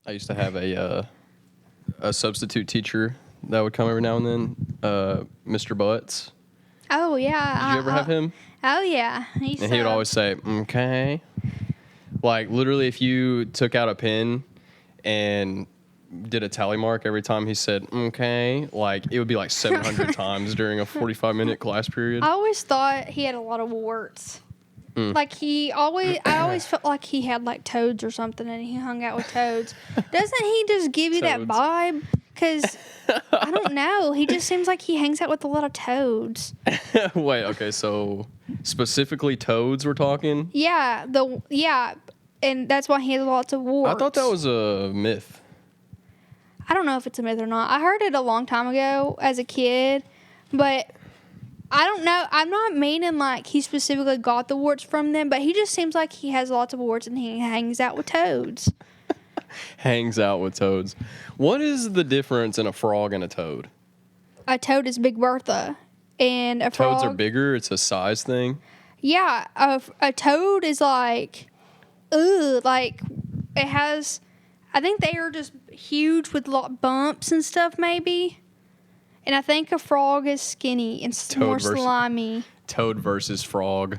I used to have a substitute teacher that would come every now and then, Mr. Butts. Oh, yeah. Did you ever have him? Oh, yeah. And he would always say, okay. Like, literally, if you took out a pen and did a tally mark every time he said, okay, like, it would be like 700 times during a 45-minute class period. I always thought he had a lot of warts. Like, I always felt like he had, like, toads or something, and he hung out with toads. Doesn't he just give you that vibe? Because, I don't know, he just seems like he hangs out with a lot of toads. Wait, okay, so specifically toads we're talking? Yeah, and that's why he has lots of warts. I thought that was a myth. I don't know if it's a myth or not. I heard it a long time ago as a kid, but I don't know. I'm not meaning like he specifically got the warts from them, but he just seems like he has lots of warts and he hangs out with toads. Hangs out with toads. What is the difference in a frog and a toad? A toad is Big Bertha, and a frog... Toads are bigger? It's a size thing? Yeah, a toad is like... like, it has... I think they are just huge with bumps and stuff, maybe. And I think a frog is skinny and more slimy. Toad versus frog.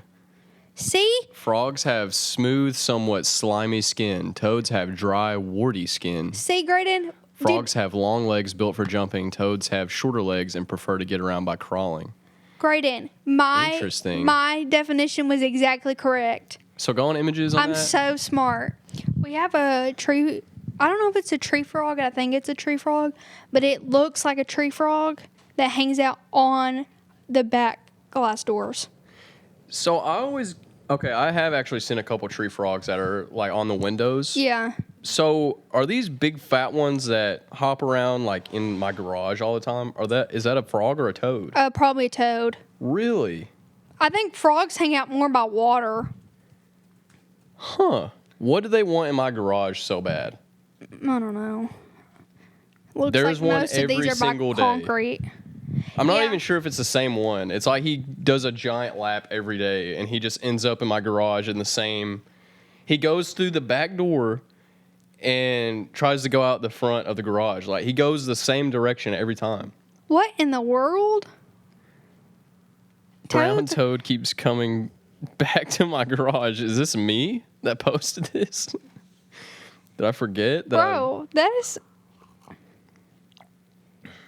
See? Frogs have smooth, somewhat slimy skin. Toads have dry, warty skin. See, Gradyn? Frogs have long legs built for jumping. Toads have shorter legs and prefer to get around by crawling. Gradyn, Interesting. My definition was exactly correct. So go on images on I'm so smart. We have a tree... I don't know if it's a tree frog. I think it's a tree frog. But it looks like a tree frog that hangs out on the back glass doors. So I have actually seen a couple tree frogs that are like on the windows. Yeah. So are these big fat ones that hop around like in my garage all the time? Is that a frog or a toad? Probably a toad. Really? I think frogs hang out more by water. Huh. What do they want in my garage so bad? I don't know. Looks There's like one most of these every are single by day. concrete. I'm not even sure if it's the same one. It's like he does a giant lap every day, and he just ends up in my garage in the same... He goes through the back door and tries to go out the front of the garage. Like, he goes the same direction every time. What in the world? Brown toad keeps coming back to my garage. Is this me that posted this? Did I forget? Bro, that is...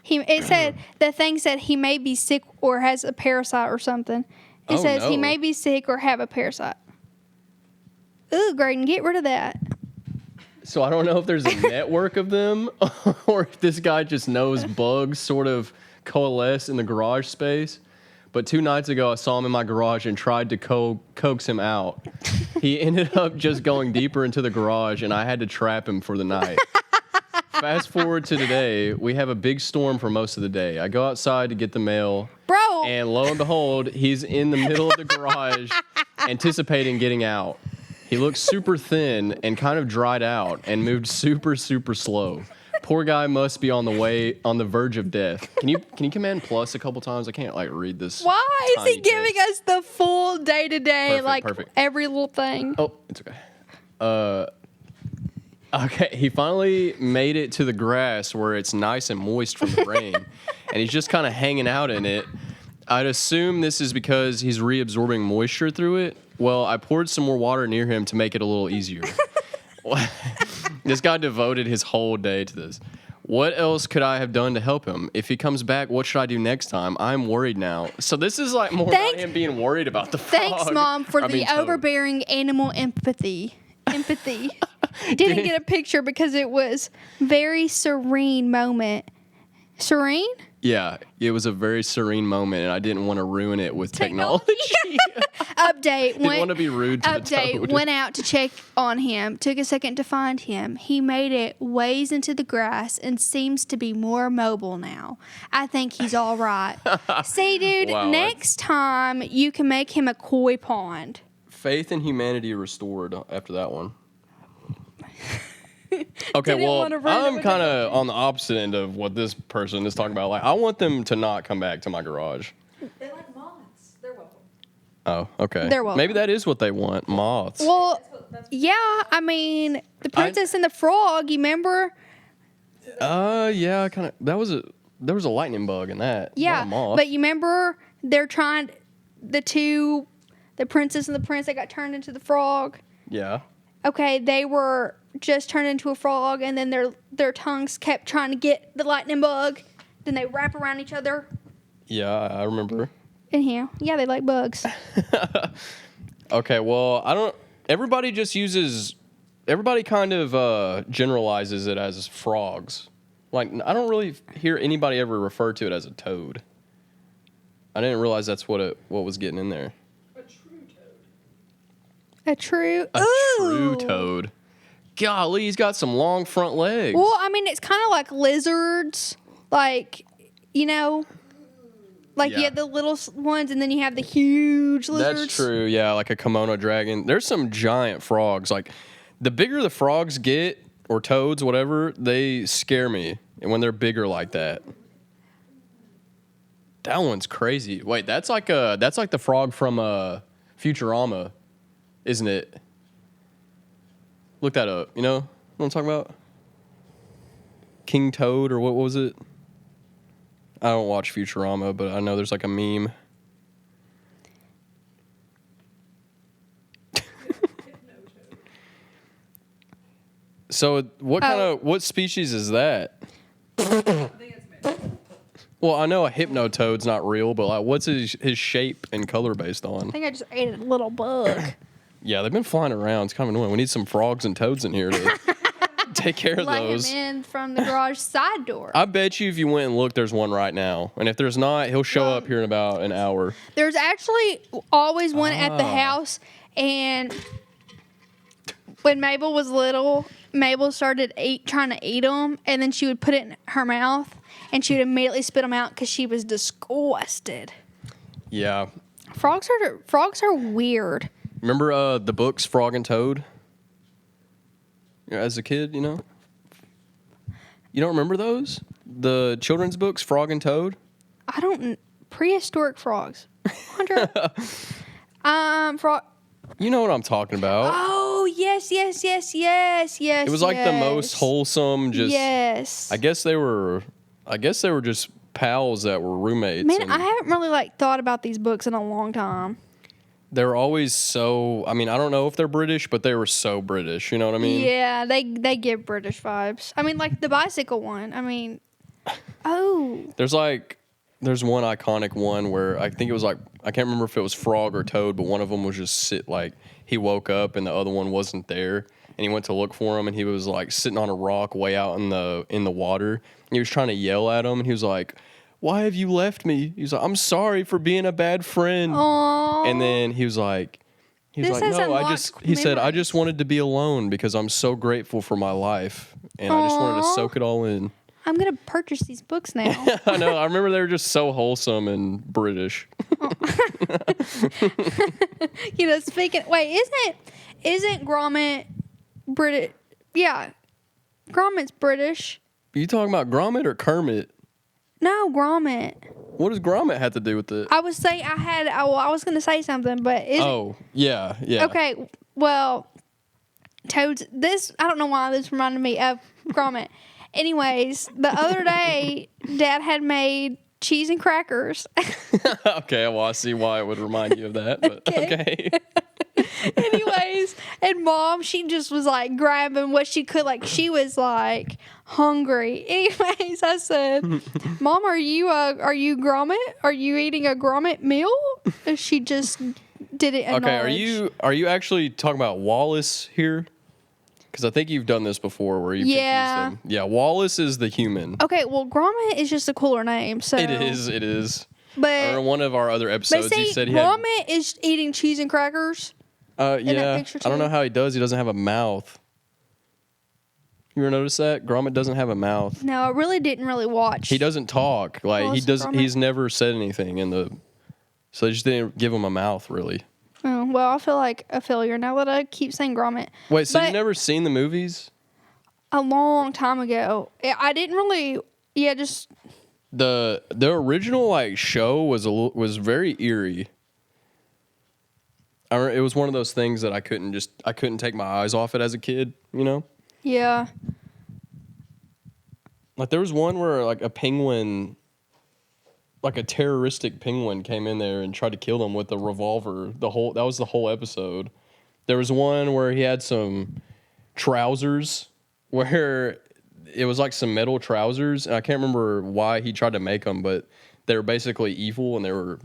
It said, the thing said he may be sick or has a parasite or something. It says he may be sick or have a parasite. Ooh, Gradyn, get rid of that. So I don't know if there's a network of them or if this guy just knows bugs sort of coalesce in the garage space. But 2 nights ago, I saw him in my garage and tried to coax him out. He ended up just going deeper into the garage, and I had to trap him for the night. Fast forward to today, we have a big storm for most of the day. I go outside to get the mail. Bro! And lo and behold, he's in the middle of the garage anticipating getting out. He looks super thin and kind of dried out and moved super, super slow. Poor guy must be on the verge of death. Can you command plus a couple times? I can't read this. Why is he giving us the full day-to-day, Perfect. every little thing? Oh, it's okay. Okay, he finally made it to the grass where it's nice and moist from the rain, and he's just kind of hanging out in it. I'd assume this is because he's reabsorbing moisture through it. Well, I poured some more water near him to make it a little easier. This guy devoted his whole day to this. What else could I have done to help him? If he comes back, what should I do next time? I'm worried now. So this is more about him being worried about the frog. Thanks, Mom, for the overbearing animal empathy. Didn't get a picture because it was very serene moment. Serene? Yeah, it was a very serene moment, and I didn't want to ruin it with technology. Update. Didn't want to be rude to the toad. Went out to check on him. Took a second to find him. He made it ways into the grass and seems to be more mobile now. I think he's all right. See, dude, next time you can make him a koi pond. Faith in humanity restored after that one. Okay, well, I'm kind of on the opposite end of what this person is talking about. I want them to not come back to my garage. They like moths. They're welcome. Oh, okay. They're welcome. Maybe that is what they want, moths. Well, That's what Yeah, I mean, the Princess and the Frog. You remember? Yeah, kind of. There was a lightning bug in that. Yeah, not a moth. but you remember they're trying the Princess and the Prince that got turned into the frog. Yeah. Okay, they were just turned into a frog, and then their tongues kept trying to get the lightning bug. Then they wrap around each other. Yeah, I remember. In here, yeah, they like bugs. Okay, well, everybody kind of generalizes it as frogs. Like, I don't really hear anybody ever refer to it as a toad. I didn't realize that's what was getting in there. A true toad. Golly, he's got some long front legs. Well, I mean, it's kind of like lizards. Like, you know, like you have the little ones, and then you have the huge lizards. That's true, yeah, like a kimono dragon. There's some giant frogs. Like, the bigger the frogs get, or toads, whatever, they scare me. And when they're bigger like that. That one's crazy. Wait, that's like the frog from Futurama, isn't it? Look that up. You know what I'm talking about? King Toad, or what was it? I don't watch Futurama, but I know there's like a meme. So what species is that? Well, I know a hypnotoad's not real, but like, what's his shape and color based on? I think I just ate a little bug. Yeah, they've been flying around. It's kind of annoying. We need some frogs and toads in here to take care of those. Let him in from the garage side door. I bet you if you went and looked, there's one right now. And if there's not, he'll show up here in about an hour. There's actually always one at the house. And when Mabel was little, Mabel started trying to eat them. And then she would put it in her mouth. And she would immediately spit them out because she was disgusted. Yeah. Frogs are weird. Remember the books Frog and Toad? As a kid, you know? You don't remember those? The children's books, Frog and Toad? I don't... Prehistoric frogs. Frog... You know what I'm talking about. Oh, yes. It was like the most wholesome, just... Yes. I guess they were just pals that were roommates. Man, I haven't really thought about these books in a long time. They were always so... I mean, I don't know if they're British, but they were so British. You know what I mean? Yeah, they give British vibes. I mean, like the bicycle one. I mean... Oh. There's one iconic one where I think it was like... I can't remember if it was Frog or Toad, but one of them was just he woke up and the other one wasn't there. And he went to look for him, and he was like sitting on a rock way out in the water. And he was trying to yell at him, and he was like... Why have you left me? He's like, I'm sorry for being a bad friend. Aww. And then he was like, no, I just wanted to be alone because I'm so grateful for my life. And I just wanted to soak it all in. I'm going to purchase these books now. I know. I remember they were just so wholesome and British. Isn't Gromit British? Yeah. Gromit's British. Are you talking about Gromit or Kermit? No, Gromit. What does Gromit have to do with it? I was going to say something, but yeah. Okay, well, Toads. I don't know why this reminded me of Gromit. Anyways, the other day, Dad had made cheese and crackers. Okay, well, I see why it would remind you of that, but okay. Anyways, and Mom, she just was like grabbing what she could, like she was like hungry. Anyways, I said, Mom, are you Gromit? Are you eating a Gromit meal? And she just did it. Okay, are you actually talking about Wallace here? Because I think you've done this before where you confused them. Yeah, Wallace is the human. Okay, well, Gromit is just a cooler name. So It is. But in one of our other episodes, he said Gromit is eating cheese and crackers. Yeah. I don't know how he does. He doesn't have a mouth. You ever notice that? Gromit doesn't have a mouth. No, I really didn't watch. He doesn't talk. Like he's never said anything so they just didn't give him a mouth really. Oh, well, I feel like a failure now that I keep saying Gromit. Wait, so you've never seen the movies? A long time ago. I didn't really. Yeah, just the original show was very eerie. It was one of those things that I couldn't take my eyes off it as a kid, you know? Yeah. Like there was one where like a penguin, like a terroristic penguin came in there and tried to kill them with a revolver. That was the whole episode. There was one where he had some trousers where it was like some metal trousers, and I can't remember why he tried to make them, but they were basically evil and they were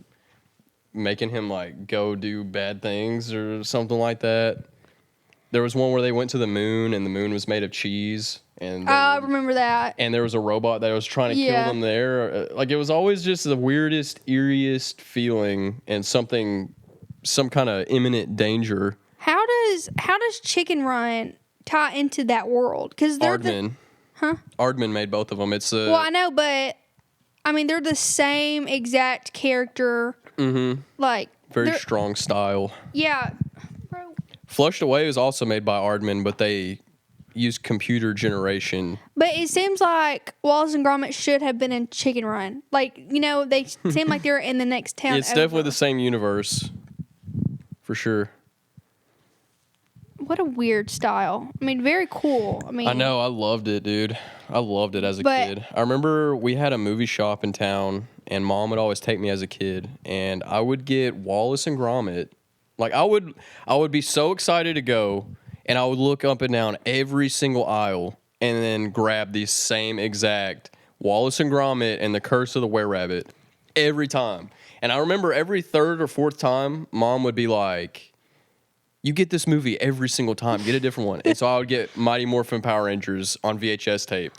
making him like go do bad things or something like that. There was one where they went to the moon and the moon was made of cheese, and I remember that. And there was a robot that was trying to kill them there. Like it was always just the weirdest, eeriest feeling and some kind of imminent danger. How does Chicken Run tie into that world? Because they're Aardman. Aardman made both of them. Well, I know, but I mean they're the same exact character. Mm-hmm. Like very strong style. Yeah. Bro. Flushed Away was also made by Aardman, but they used computer generation. But it seems like Wallace and Gromit should have been in Chicken Run. Like, you know, they seem like they're in the next town. It's definitely the same universe. For sure. What a weird style. I mean, very cool. I know. I loved it, dude. I loved it as a kid. I remember we had a movie shop in town, and Mom would always take me as a kid, and I would get Wallace and Gromit. Like, I would be so excited to go, and I would look up and down every single aisle and then grab the same exact Wallace and Gromit and the Curse of the Were-Rabbit every time. And I remember every third or fourth time, Mom would be like, you get this movie every single time. Get a different one. And so I would get Mighty Morphin Power Rangers on VHS tape.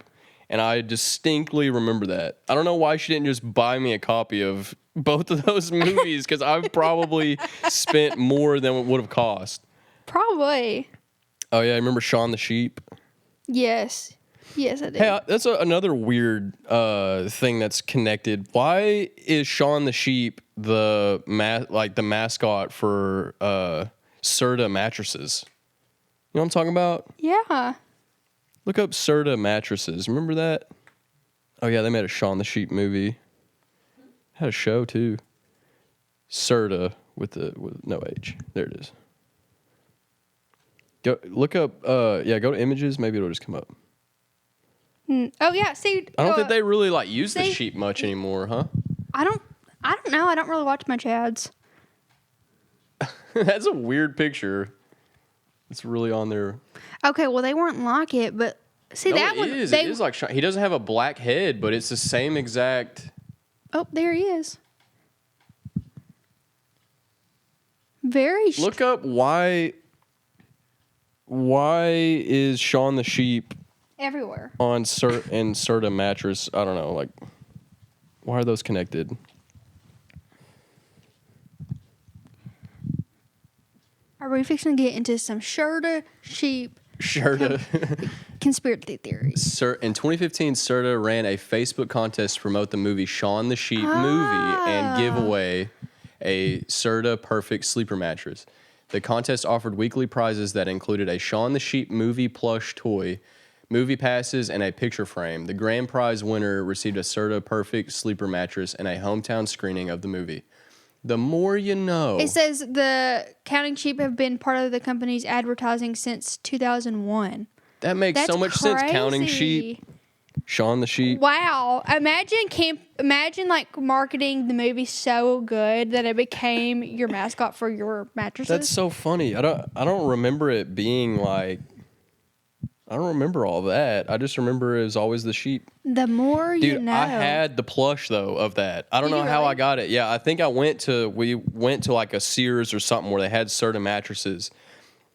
And I distinctly remember that. I don't know why she didn't just buy me a copy of both of those movies, because I probably spent more than it would have cost. Probably. Oh, yeah. I remember Shaun the Sheep. Yes. Yes, I did. Hey, that's another weird thing that's connected. Why is Shaun the Sheep the mascot for Serta mattresses? You know what I'm talking about? Yeah. Look up Serta mattresses. Remember that? Oh, yeah, they made a Shaun the Sheep movie. Had a show, too. Serta with no H. There it is. Look up, go to images. Maybe it'll just come up. Oh, yeah, see. I don't think they really, use the sheep much anymore, huh? I don't know. I don't really watch much ads. That's a weird picture. It's really on there. Okay, well, they weren't like it, but see, No, that it one. is. It is like Shaun. He doesn't have a black head, but it's the same exact. Oh, there he is. Very. Look up why is Shaun the Sheep everywhere on Serta mattress? I don't know. Why are those connected? Are we fixing to get into some Serta sheep? Serta. Conspiracy theories. In 2015, Serta ran a Facebook contest to promote the movie Shaun the Sheep movie and give away a Serta Perfect sleeper mattress. The contest offered weekly prizes that included a Shaun the Sheep movie plush toy, movie passes, and a picture frame. The grand prize winner received a Serta Perfect sleeper mattress and a hometown screening of the movie. The more you know. It says the Counting Sheep have been part of the company's advertising since 2001. That makes so much sense. Counting Sheep, Shaun the Sheep. Wow! Imagine marketing the movie so good that it became your mascot for your mattresses. That's so funny. I don't remember it being I don't remember all that. I just remember it was always the sheep. The more you know. I had the plush though of that. I don't know how I got it. Yeah, I think we went to a Sears or something where they had Serta mattresses.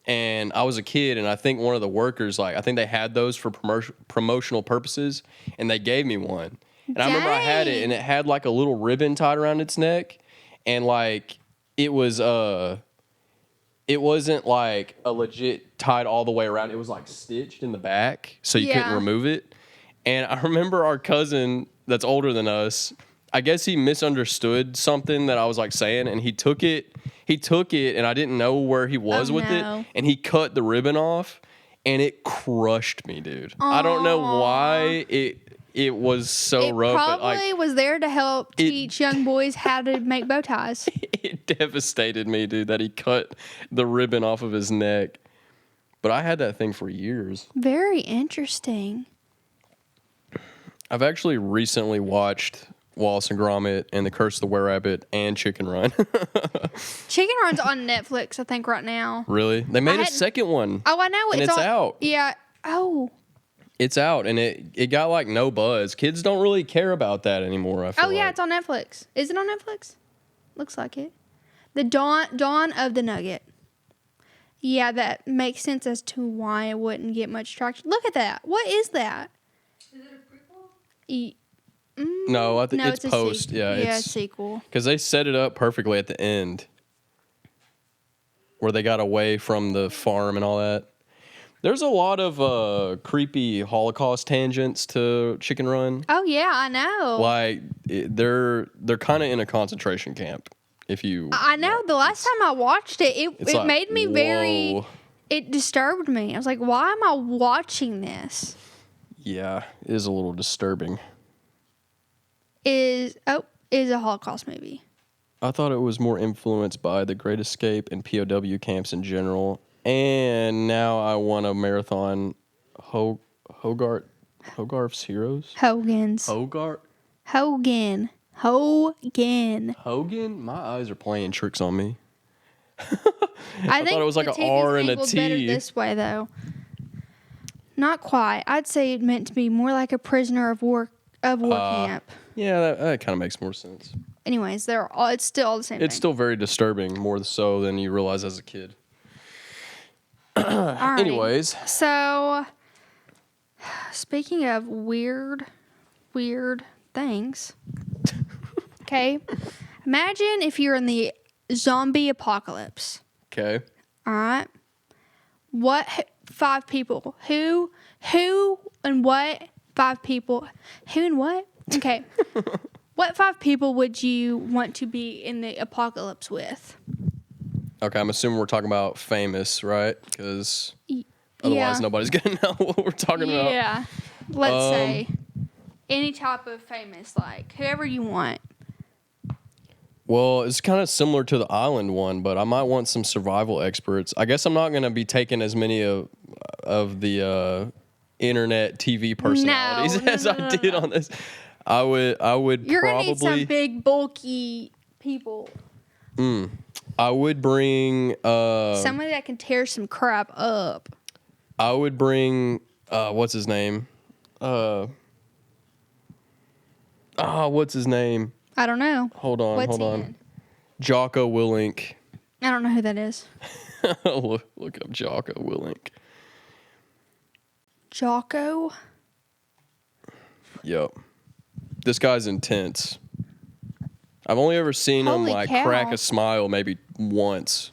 And I was a kid, and I think one of the workers, I think they had those for promotional purposes, and they gave me one. And I remember I had it, and it had a little ribbon tied around its neck, and it was it wasn't a legit tied all the way around. It was stitched in the back, so you couldn't remove it. And I remember our cousin that's older than us, I guess he misunderstood something that I was saying, and he took it, and I didn't know where he was with it, and he cut the ribbon off, and it crushed me, dude. Aww. I don't know why it was so It rough. probably was there to help teach young boys how to make bow ties. It devastated me, dude, that he cut the ribbon off of his neck. But I had that thing for years. Very interesting. I've actually recently watched Wallace and Gromit and The Curse of the Were-Rabbit and Chicken Run. Chicken Run's on Netflix, I think, right now. Really? They made a second one. Oh, I know. And it's out. Yeah. Oh. It's out, and it got like no buzz. Kids don't really care about that anymore, I feel Oh, yeah, like. it's on Netflix. Is it on Netflix? Looks like it. The Dawn of the Nugget. Yeah, that makes sense as to why it wouldn't get much traction. Look at that. What is that? Is it a prequel? No, I think No, it's a post. sequel. Yeah, Yeah, it's sequel. because they set it up perfectly at the end, where they got away from the farm and all that. There's a lot of creepy Holocaust tangents to Chicken Run. Oh, yeah, I know. Like they're kind of in a concentration camp. If you, I know. The last time I watched it, it like, made me very. whoa. It disturbed me. I was like, why am I watching this? Yeah, it is a little disturbing. Is a Holocaust movie. I thought it was more influenced by The Great Escape and POW camps in general. And now I want a marathon Hogarth's Heroes? Hogan's. Hogan. My eyes are playing tricks on me. I think thought it was like the an TV's R and a angled T. better this way, though. Not quite. I'd say it meant to be more like a prisoner of war camp. Yeah, that kind of makes more sense. Anyways, it's still all the same It's thing. still very disturbing, more so than you realize as a kid. Alrighty. Anyways. So, speaking of weird things. Okay. Imagine if you're in the zombie apocalypse. Okay. All right. What 5 people? Who and what 5 people? Who and what? Okay. What 5 people would you want to be in the apocalypse with? Okay, I'm assuming we're talking about famous, right? Because otherwise nobody's going to know what we're talking about. Yeah. Let's say any type of famous, like whoever you want. Well, it's kind of similar to the island one, but I might want some survival experts. I guess I'm not going to be taking as many of the internet TV personalities as I did on this. I would You're probably. gonna need some big, bulky people. I would bring. Somebody that can tear some crap up. I would bring. What's his name? What's his name? I don't know. Hold on. In? Jocko Willink. I don't know who that is. Look up Jocko Willink. Jocko? Yep. This guy's intense. I've only ever seen him Holy like cow. crack a smile maybe once.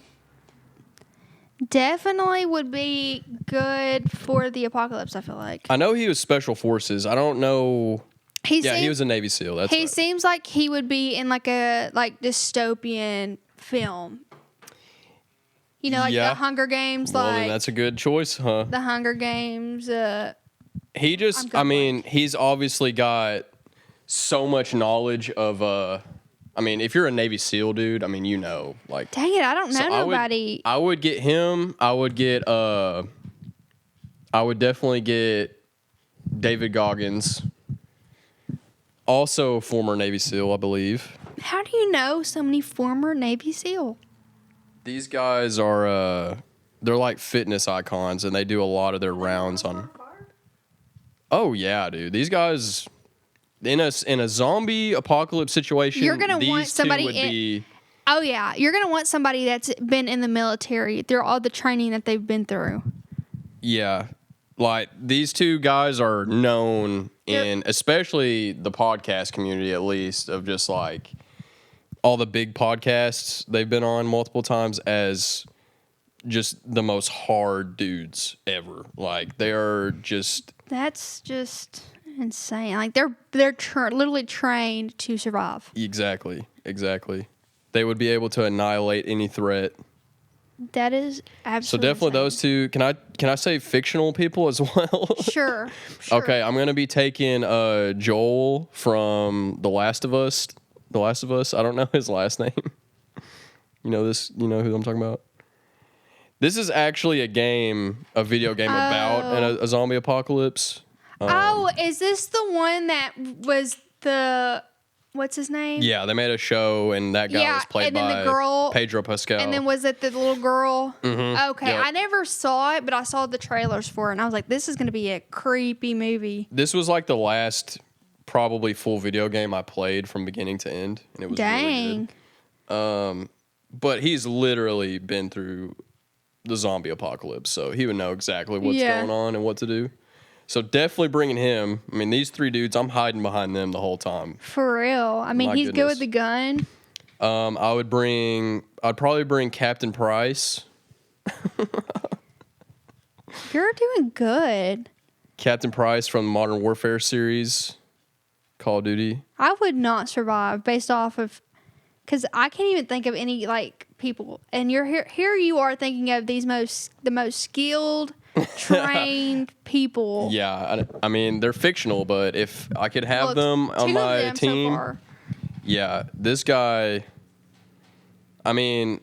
Definitely would be good for the apocalypse, I feel like. I know he was special forces. I don't know. He was a Navy SEAL. That's He right. seems like he would be in like a dystopian film. You know, like Yeah. the Hunger Games, Well, then like that's a good choice, huh? the Hunger Games. He just, I mean, he's obviously got so much knowledge of, I mean, if you're a Navy SEAL, dude, I mean, you know, like. Dang it, I don't know So nobody. I would get him. I would definitely get David Goggins. Also a former Navy SEAL, I believe. How do you know so many former Navy SEAL? These guys are, they're like fitness icons, and they do a lot of their rounds on. Oh yeah, dude. These guys in a zombie apocalypse situation. You're gonna these want two somebody would be. Oh yeah, you're gonna want somebody that's been in the military through all the training that they've been through. Yeah, like these two guys are known in, especially the podcast community, at least of just like all the big podcasts they've been on multiple times as just the most hard dudes ever. Like they are just. That's just insane. Like they're literally trained to survive. Exactly. They would be able to annihilate any threat. That is So absolutely definitely insane. those two. Can I say fictional people as well? Sure. Okay, I'm gonna be taking Joel from The Last of Us. The Last of Us. I don't know his last name. You know this. You know who I'm talking about. This is actually a video game about a zombie apocalypse. Is this the one that was what's his name? Yeah, they made a show, and that guy was played and then by the girl, Pedro Pascal. And then was it the little girl? Mm-hmm. Okay, Yep. I never saw it, but I saw the trailers for it, and I was like, this is going to be a creepy movie. This was like the last probably full video game I played from beginning to end, and it was really good. But he's literally been through the zombie apocalypse, so he would know exactly what's going on and what to do. So definitely bringing him. I mean, these three dudes, I'm hiding behind them the whole time. For real. I mean, he's good with the gun. I'd probably bring Captain Price. You're doing good. Captain Price from the Modern Warfare series, Call of Duty. I would not survive based off of, because I can't even think of any like people, and you're here you are thinking of the most skilled, trained people. Yeah, I mean they're fictional, but if I could have them on my team, so far. Yeah, this guy. I mean,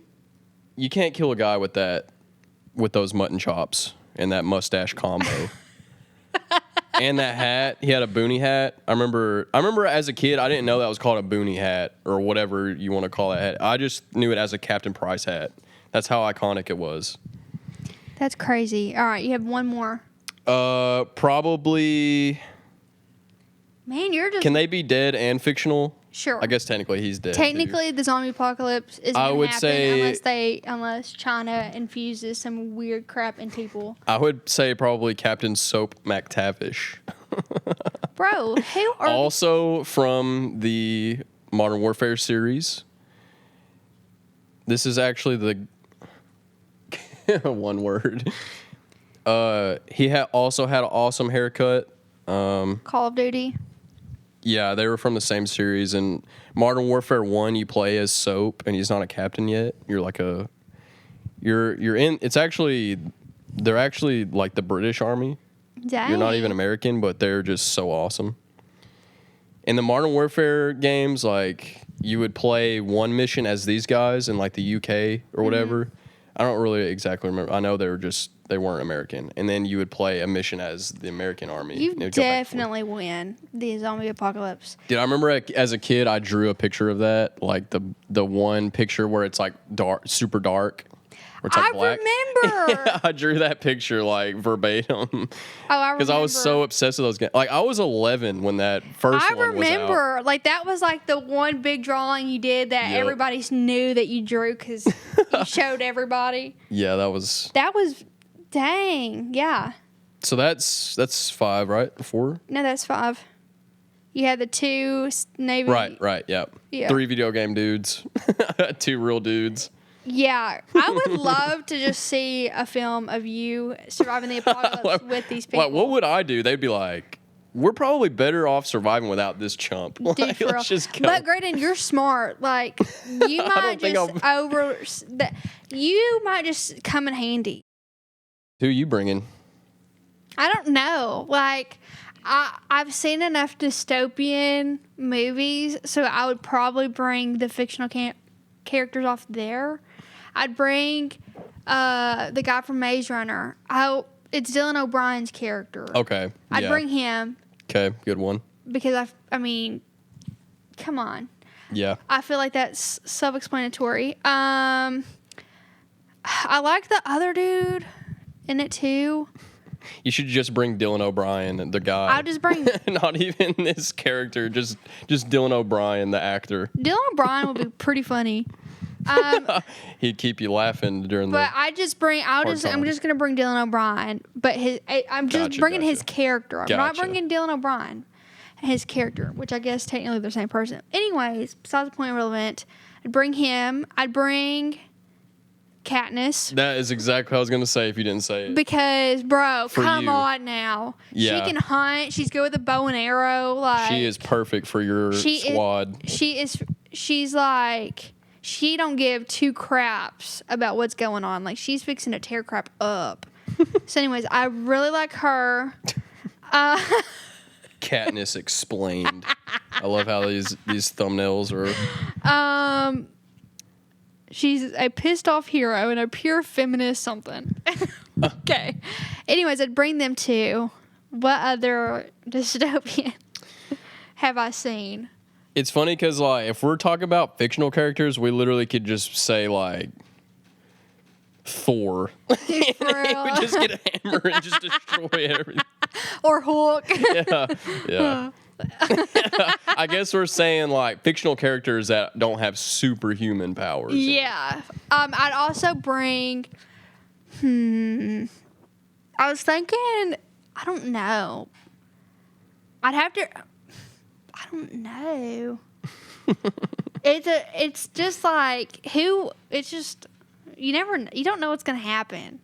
you can't kill a guy with those mutton chops and that mustache combo. And that hat, he had a boonie hat. I remember as a kid, I didn't know that was called a boonie hat or whatever you want to call that hat. I just knew it as a Captain Price hat. That's how iconic it was. That's crazy. All right, you have one more. Probably. Man, you're just. Can they be dead and fictional? Sure. I guess technically he's dead. Technically, the zombie apocalypse isn't going to happen say unless China infuses some weird crap in people. I would say probably Captain Soap McTavish. Bro, who are also from the Modern Warfare series. This is actually the one word. He also had an awesome haircut. Call of Duty? Yeah, they were from the same series. And Modern Warfare 1, you play as Soap, and he's not a captain yet. You're like you're in. They're actually like the British Army. Dang. You're not even American, but they're just so awesome. In the Modern Warfare games, like you would play one mission as these guys in like the UK or whatever. I don't really exactly remember. I know they weren't American. And then you would play a mission as the American army. You definitely win the zombie apocalypse. Dude, I remember as a kid, I drew a picture of that, like the one picture where it's like dark, super dark. Where it's like black. Remember. Yeah, I drew that picture like verbatim. Oh, I remember. Because I was so obsessed with those games. Like I was 11 when that first one was out. I remember. Like that was like the one big drawing you did that everybody knew that you drew because you showed everybody. Yeah, that was. Dang, yeah. So that's 5, right? 4? No, that's 5. You had the 2 Navy. Right, yeah. 3 video game dudes, 2 real dudes. Yeah, I would love to just see a film of you surviving the apocalypse with these people. Like, what would I do? They'd be like, we're probably better off surviving without this chump. Dude, Like, for let's real. just go. But Gradyn, you're smart. Like you might you might just come in handy. Who you bringing? I don't know. Like I've seen enough dystopian movies, so I would probably bring the fictional characters off there. I'd bring the guy from Maze Runner. It's Dylan O'Brien's character. Okay. I'd bring him. Okay, good one. Because I mean, come on. Yeah. I feel like that's self-explanatory. I like the other dude in it too. You should just bring Dylan O'Brien, the guy. I'll just bring not even this character, just Dylan O'Brien, the actor. Dylan O'Brien would be pretty funny. He'd keep you laughing during But I'm just gonna bring Dylan O'Brien. But I'm just bringing his character. I'm not bringing Dylan O'Brien. His character, which I guess technically they're the same person. Anyways, besides the point, irrelevant. I'd bring him. I'd bring Katniss. That is exactly what I was gonna say if you didn't say it. Because, bro, come you. on now. Yeah. She can hunt. She's good with a bow and arrow. Like she is perfect for your squad. She's she don't give two craps about what's going on. Like, she's fixing to tear crap up. So, anyways, I really like her. Katniss explained. I love how these thumbnails are. She's a pissed off hero and a pure feminist something. Okay. Anyways, I'd bring them to what other dystopian have I seen? It's funny because, like, if we're talking about fictional characters, we literally could just say, like, Thor. Dude, He would just get a hammer and just destroy everything. Or Hulk. Yeah. I guess we're saying, like, fictional characters that don't have superhuman powers. Yeah. I'd also bring... I was thinking... I don't know. I'd have to... I don't know. It's just like who. It's just you don't know what's gonna happen.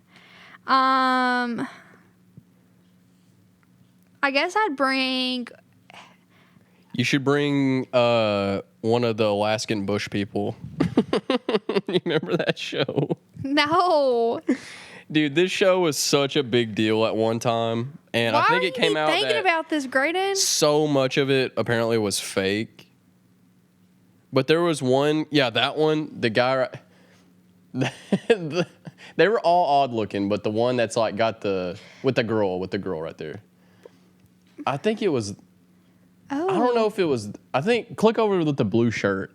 I guess I'd bring. You should bring one of the Alaskan bush people. You remember that show? No. Dude, this show was such a big deal at one time, and I think it came out thinking that about this, Gradyn? so much of it apparently was fake. But there was one, that one, the guy, they were all odd looking, but the one that's like got with the girl right there. I think it was, I don't know if it was, I think, click over with the blue shirt.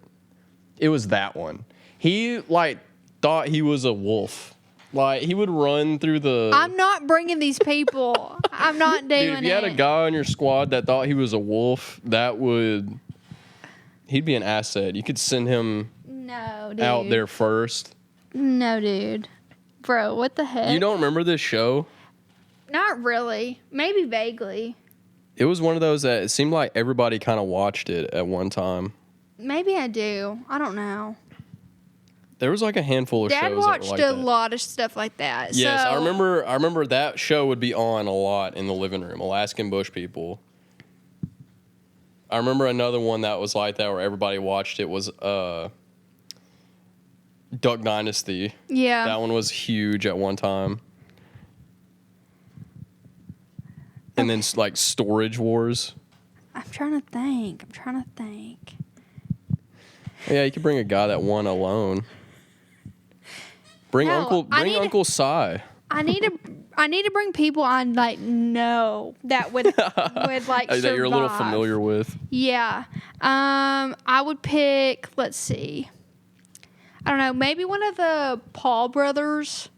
It was that one. He like thought he was a wolf. Like, he would run through the... I'm not bringing these people. I'm not doing it. Dude, if you had a guy on your squad that thought he was a wolf, he'd be an asset. You could send him out there first. No, dude. Bro, what the heck? You don't remember this show? Not really. Maybe vaguely. It was one of those that it seemed like everybody kind of watched it at one time. Maybe I do. I don't know. There was like a handful of Dad shows that were watched like a that. lot of stuff like that. Yes, so. I remember that show would be on a lot in the living room. Alaskan Bush People. I remember another one that was like that where everybody watched it was Duck Dynasty. Yeah. That one was huge at one time. And then like Storage Wars. I'm trying to think. Yeah, you could bring a guy that won alone. Bring Uncle Si. I need to bring people I like know that would like survive. That you're a little familiar with. Yeah. I would pick, let's see. I don't know, maybe one of the Paul brothers.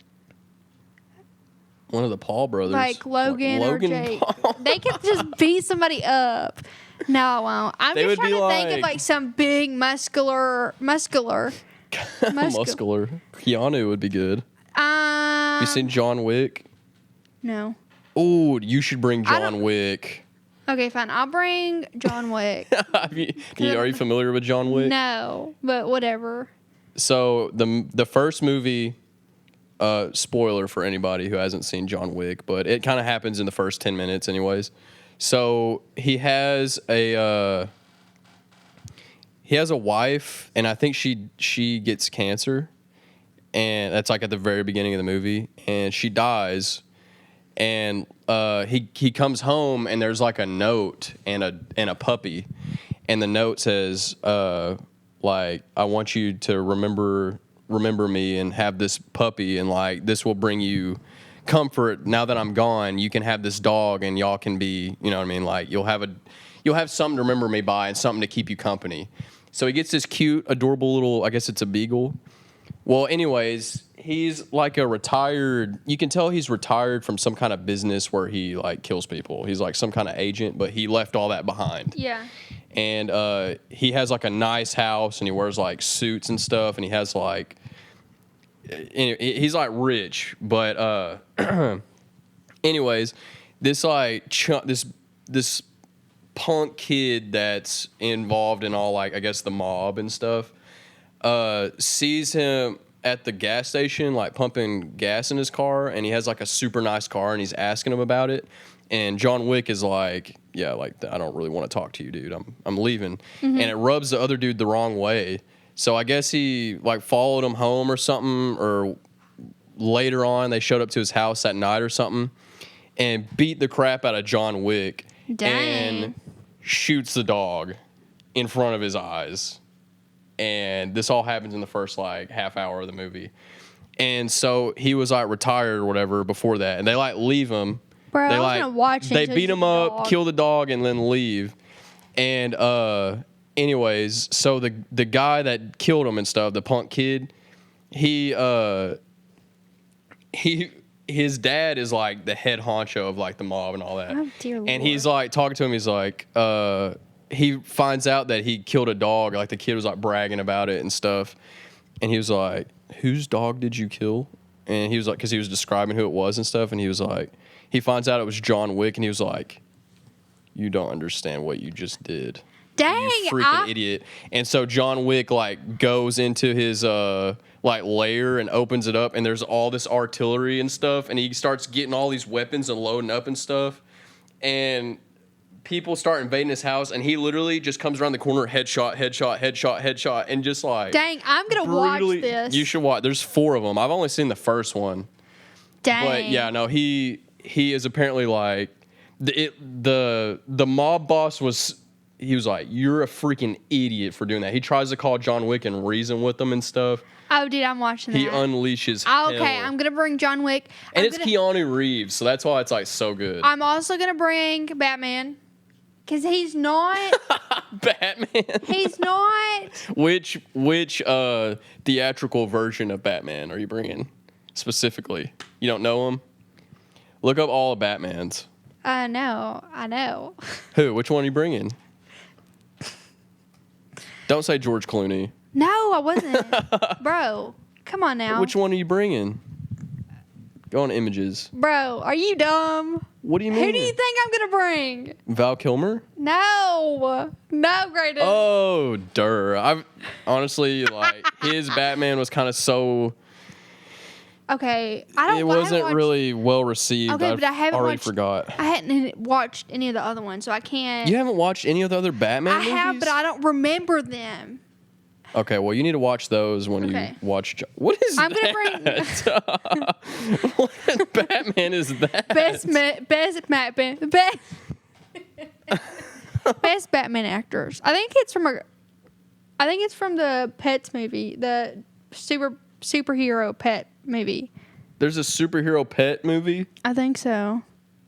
One of the Paul brothers. Like Logan or Jake. Paul. They could just beat somebody up. No, I won't. I'm just trying to think of like some big muscular. Muscular. Keanu would be good. You seen John Wick? No. Oh, you should bring John Wick. Okay, fine. I'll bring John Wick. Are you familiar with John Wick? No, but whatever. So the first movie, spoiler for anybody who hasn't seen John Wick, but it kind of happens in the first 10 minutes anyways. So he has a wife, and I think she gets cancer, and that's like at the very beginning of the movie, and she dies, and he comes home, and there's like a note and a puppy, and the note says like, I want you to remember me and have this puppy, and like this will bring you comfort. Now that I'm gone, you can have this dog, and y'all can be, you know what I mean, like you'll have something to remember me by and something to keep you company. So he gets this cute, adorable little, I guess it's a beagle. Well, anyways, he's like you can tell he's retired from some kind of business where he like kills people. He's like some kind of agent, but he left all that behind. Yeah. And he has like a nice house, and he wears like suits and stuff, and he has like, he's like rich, but anyways, this like this punk kid that's involved in all like I guess the mob and stuff sees him at the gas station like pumping gas in his car, and he has like a super nice car, and he's asking him about it, and John Wick is like, yeah, like I don't really want to talk to you, dude. I'm leaving. Mm-hmm. And it rubs the other dude the wrong way. So I guess he like followed him home or something, or later on they showed up to his house at night or something and beat the crap out of John Wick. Dang. And shoots the dog in front of his eyes. And this all happens in the first like half hour of the movie. And so he was like retired or whatever before that. And they like leave him. Bro, they I was like gonna watch it they until beat you him did the up, dog. kill the dog, and then leave. And anyways, so the guy that killed him and stuff, the punk kid, his dad is like the head honcho of like the mob and all that. Oh, dear And he's like talking to him. He's like, he finds out that he killed a dog. Like the kid was like bragging about it and stuff. And he was like, whose dog did you kill? And he was like, because he was describing who it was and stuff. And he was like, he finds out it was John Wick. And he was like, you don't understand what you just did. Dang, You freaking idiot. And so John Wick like goes into his like lair and opens it up, and there's all this artillery and stuff, and he starts getting all these weapons and loading up and stuff. And people start invading his house, and he literally just comes around the corner, headshot, and just like Dang, I'm gonna watch this. You should watch. There's 4 of them. I've only seen the first one. Dang. But yeah, no, he is apparently like the mob boss was. He was like, you're a freaking idiot for doing that. He tries to call John Wick and reason with him and stuff. Oh, dude, I'm watching that. He unleashes Okay, hell. I'm gonna bring John Wick. And it's Keanu Reeves, so that's why it's like so good. I'm also gonna bring Batman, because he's not. Batman. He's not. Which theatrical version of Batman are you bringing specifically? You don't know him? Look up all of Batman's. No, I know. Who? Which one are you bringing? Don't say George Clooney. No, I wasn't. Bro, come on now. Which one are you bringing? Go on images. Bro, are you dumb? What do you mean? Who do you think I'm gonna bring? Val Kilmer? No, Gradyn. Oh, I've honestly like his Batman was kind of so. Okay, It wasn't really well received. Okay, but I haven't already watched, forgot. I hadn't watched any of the other ones, so I can't. You haven't watched any of the other Batman movies? I have, but I don't remember them. Okay, well, you need to watch those when Okay. you watch. What is I'm that? gonna bring What Batman is that? best Batman actors. I think it's from the Pets movie, the superhero pet movie. There's a superhero pet movie. I think so.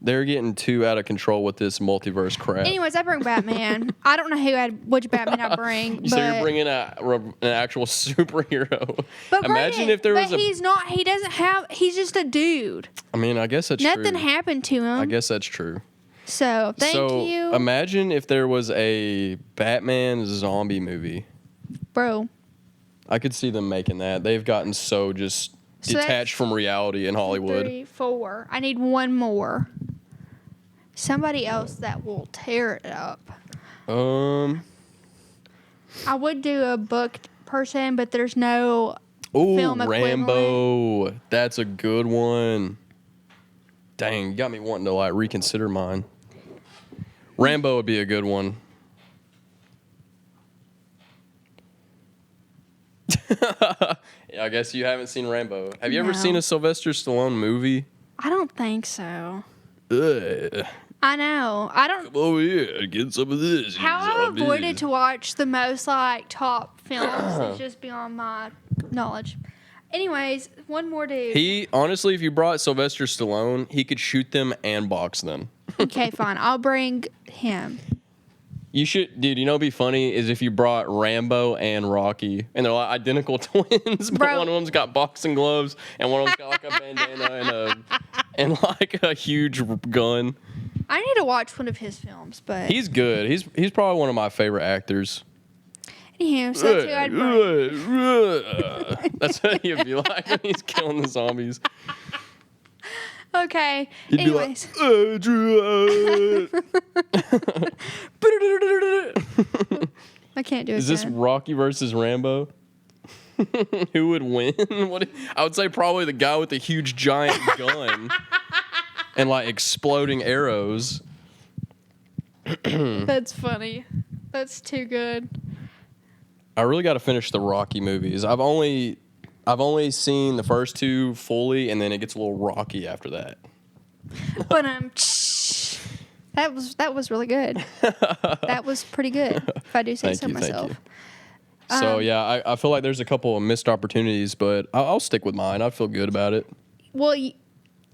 They're getting too out of control with this multiverse crap. Anyways, I bring Batman. I don't know which Batman I bring. So you're bringing an actual superhero. But Imagine Gradyn, if there was but he's not. He doesn't have. He's just a dude. I mean, I guess that's Nothing true. happened to him. I guess that's true. So thank you, Imagine if there was a Batman zombie movie. bro. I could see them making that. They've gotten so just So that's detached from reality in Hollywood. 3, 4. I need one more. Somebody else that will tear it up. I would do a book person, but there's no film equivalent. Rambo. That's a good one. Dang, you got me wanting to like reconsider mine. Rambo would be a good one. Yeah, I guess you haven't seen Rambo. Have you ever seen a Sylvester Stallone movie? I don't think so. Ugh. I know. I don't. Come over here, get some of this. How I've avoided to watch the most like top films is just beyond my knowledge. Anyways, one more dude. He honestly, if you brought Sylvester Stallone, he could shoot them and box them. Okay, fine. I'll bring him. You should, dude. You know, what'd be funny is if you brought Rambo and Rocky, and they're like identical twins, but Bro. one of them's got boxing gloves, and one of them's got like a bandana and like a huge gun. I need to watch one of his films, but He's good. He's probably one of my favorite actors. anywho, so that's who I'd bring. That's what he'd be like when he's killing the zombies. Okay. He'd Anyways. be like, Adrian. I can't do it. Is this Rocky versus Rambo? Who would win? I would say probably the guy with the huge giant gun and like exploding arrows. That's funny. That's too good. All I really got to finish the Rocky movies. I've only seen the first two fully, and then it gets a little rocky after that. But that was really good. That was pretty good, if I do say so myself. So yeah, I feel like there's a couple of missed opportunities, but I'll stick with mine. I feel good about it. Well, I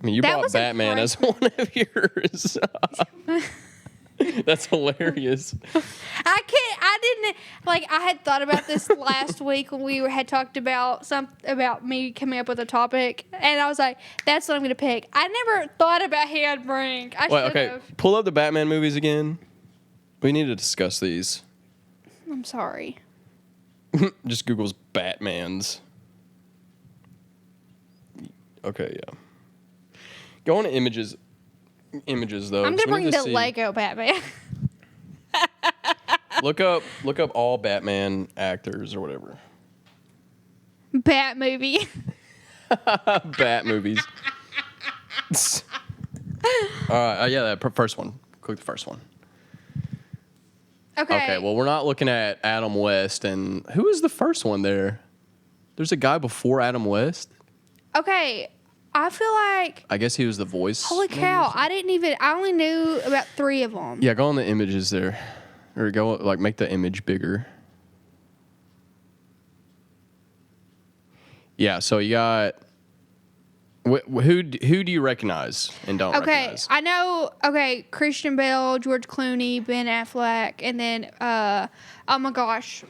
mean, you brought Batman as one of yours. That's hilarious. I had thought about this last week when we had talked about me coming up with a topic, and I was like, that's what I'm going to pick. I never thought about who I'd bring. I should have. Pull up the Batman movies again. We need to discuss these. I'm sorry. Just Google's Batmans. Okay, yeah. Go on to images though. I'm gonna bring the Lego Batman. Look up all Batman actors or whatever. Bat movie. Bat movies. All right, yeah, that first one. Click the first one. Okay, well, we're not looking at Adam West. And who was the first one there? There's a guy before Adam West? Okay, I feel like... I guess he was the voice. Holy cow, I only knew about 3 of them. Yeah, go on the images there. Or go, make the image bigger. Yeah, so you got... Who do you recognize and don't recognize? Okay, I know. Okay, Christian Bale, George Clooney, Ben Affleck, and then oh my gosh,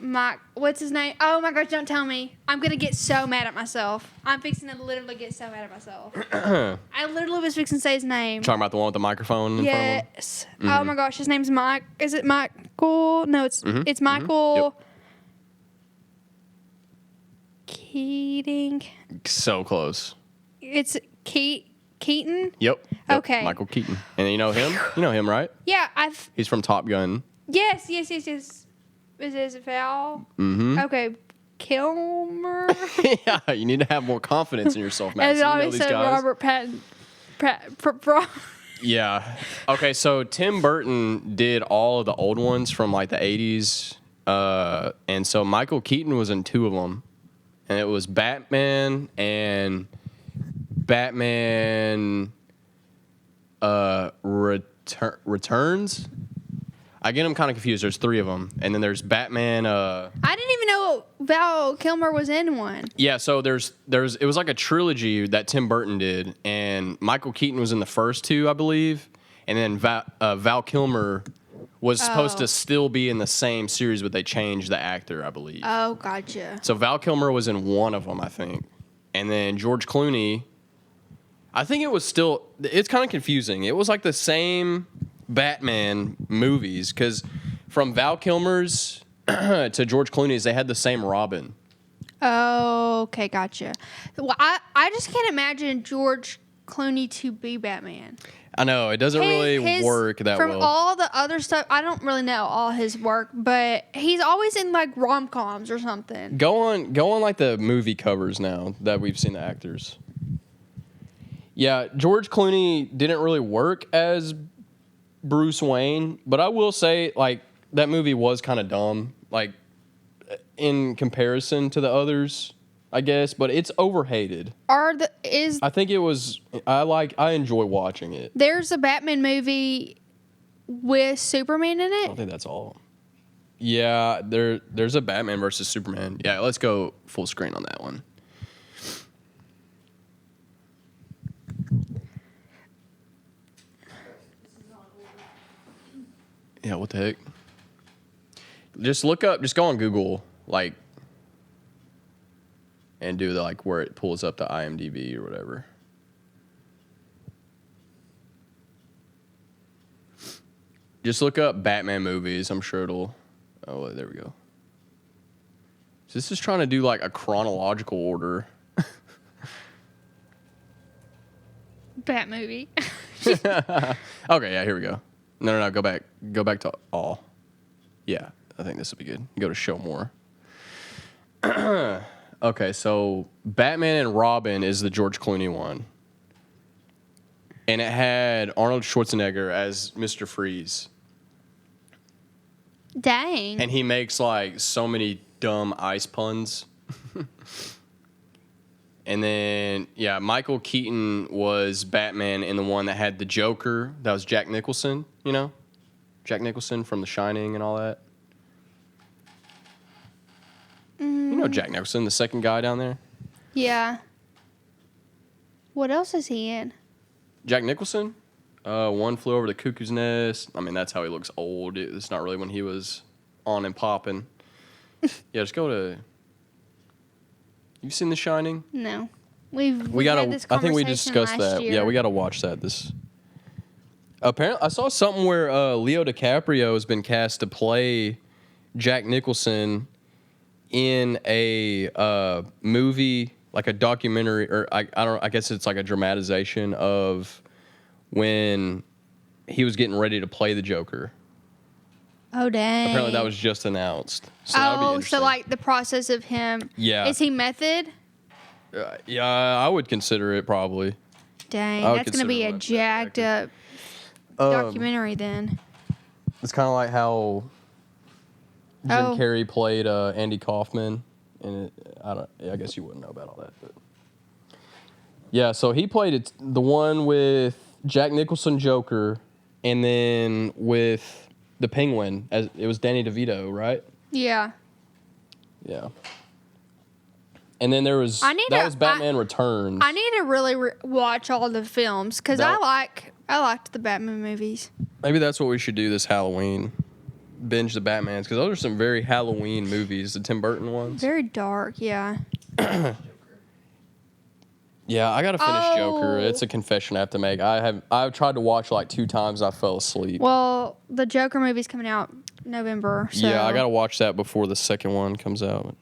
what's his name? Oh my gosh, don't tell me. I'm gonna get so mad at myself. I'm fixing to literally get so mad at myself. I literally was fixing to say his name. Talking about the one with the microphone in front of him? Yes. Mm-hmm. Oh my gosh, his name's Mike. Is it Michael? No, it's Michael. Yep. Keating. So close. It's Keaton? Yep. Okay. Michael Keaton. And you know him? You know him, right? Yeah, He's from Top Gun. Yes. Is it Val? Mm-hmm. Okay. Kilmer? Yeah, you need to have more confidence in yourself, Madison. And it always said Robert Pattinson. Yeah. Okay, so Tim Burton did all of the old ones from like the 80s. And so Michael Keaton was in 2 of them. And it was Batman and... Batman Returns. I get them kind of confused. There's 3 of them, and then there's Batman. I didn't even know Val Kilmer was in one. Yeah, so it was like a trilogy that Tim Burton did, and Michael Keaton was in the first 2, I believe, and then Val Kilmer was supposed to still be in the same series, but they changed the actor, I believe. Oh, gotcha. So Val Kilmer was in one of them, I think, and then George Clooney. I think it was still... It's kind of confusing. It was like the same Batman movies, because from Val Kilmer's to George Clooney's, they had the same Robin. Oh, okay, gotcha. Well, I just can't imagine George Clooney to be Batman. I know, it doesn't really work that well. From all the other stuff, I don't really know all his work, but he's always in like rom-coms or something. Go on like the movie covers now that we've seen the actors. Yeah, George Clooney didn't really work as Bruce Wayne, but I will say, like, that movie was kind of dumb, like, in comparison to the others, I guess, but it's overhated. I think it was, I enjoy watching it. There's a Batman movie with Superman in it? I don't think that's all. Yeah, there's a Batman versus Superman. Yeah, let's go full screen on that one. Yeah, what the heck? Just go on Google, like, and do where it pulls up the IMDb or whatever. Just look up Batman movies. I'm sure it'll... Oh, there we go. So this is trying to do, like, a chronological order. Bat movie. Okay, yeah, here we go. No, go back to all. Yeah, I think this will be good. Go to show more. Okay, so Batman and Robin is the George Clooney one. And it had Arnold Schwarzenegger as Mr. Freeze. Dang. And he makes like so many dumb ice puns. And then, yeah, Michael Keaton was Batman in the one that had the Joker. That was Jack Nicholson, you know? Jack Nicholson from The Shining and all that. You know Jack Nicholson, the second guy down there? Yeah. What else is he in? Jack Nicholson? One Flew Over the Cuckoo's Nest. I mean, that's how he looks old. It's not really when he was on and popping. Yeah, just go to... You've seen The Shining? No. We gotta. Had this I think we discussed that. year. Yeah, we gotta watch that. Apparently, I saw something where Leo DiCaprio has been cast to play Jack Nicholson in a movie, like a documentary, or I don't. I guess it's like a dramatization of when he was getting ready to play the Joker. Oh dang! Apparently, that was just announced. So so like the process of him. Yeah. Is he method? Yeah, I would consider it probably. Dang, I would that's gonna be a consider jacked up documentary then. It's kind of like how Jim Carrey played Andy Kaufman, and I guess you wouldn't know about all that, but yeah. So he played the one with Jack Nicholson Joker, and then with the Penguin, as it was Danny DeVito, right? Yeah. Yeah. And then there was was Batman Returns. I need to really watch all the films because I liked the Batman movies. Maybe that's what we should do this Halloween. Binge the Batmans, because those are some very Halloween movies, the Tim Burton ones. Very dark, yeah. Yeah, I gotta finish Joker. It's a confession I have to make. I've tried to watch like 2 times. I fell asleep. Well, the Joker movie's coming out November. So. Yeah, I gotta watch that before the second one comes out.